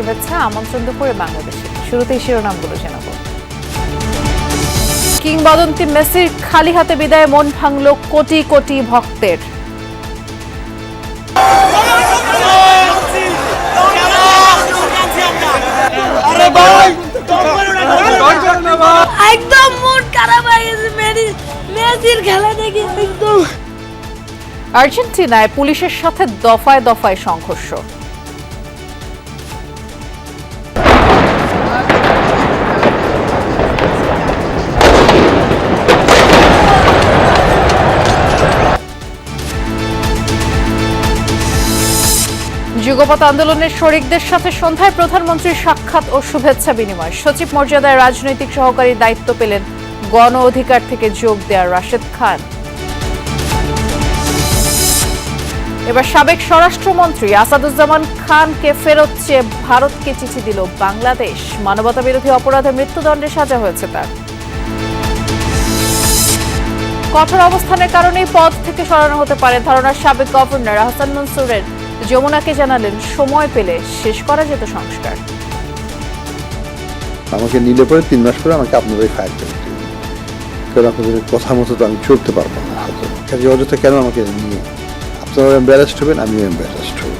শুভেচ্ছা আমন্ত্রণ দুপুরে বাংলাদেশে। শুরুতেই শিরোনামগুলো জানাব। কিংবদন্তি মেসির খালি হাতে বিদায়ে মন ভাঙল কোটি কোটি ভক্তের। একদম মন খারাপ হয়ে গেছে মেসির খেলা দেখে একদম। আর্জেন্টিনায় পুলিশের সাথে দফায় দফায় সংঘর্ষ। যুগপৎ আন্দোলনের শরিকদের সাথে সন্ধ্যায় প্রধানমন্ত্রীর সাক্ষাৎ ও শুভেচ্ছা বিনিময়। সচিব মর্যাদায় রাজনৈতিক সহকারী দায়িত্ব পেলেন গণ অধিকার থেকে যোগ দেয়া রাশেদ খান। এবার সাবেক স্বরাষ্ট্রমন্ত্রী আসাদুজ্জামান খানকে ফেরত চেয়ে ভারতকে চিঠি দিল বাংলাদেশ। মানবতা বিরোধী অপরাধে মৃত্যুদণ্ডে সাজা হয়েছে তার। কঠোর অবস্থানের কারণেই পদ থেকে সরানো হতে পারে ধারণার সাবেক গভর্নর আহসান মনসুরের যমুনাকে জানালেন সময় পেলে শেষ করা যেত সংস্কার। আমাকে নিলে পরে 3 মাস পরে আমাকে আপনারাই ফায়ার করে দিন, কারণ আপনাদের কথা মতো তো আমি চলতে পারবো না। হয়তো অযথা কেন আমাকে নিয়ে আপনারা এম্বারাসড হবেন, আমিও এম্বারাসড হব।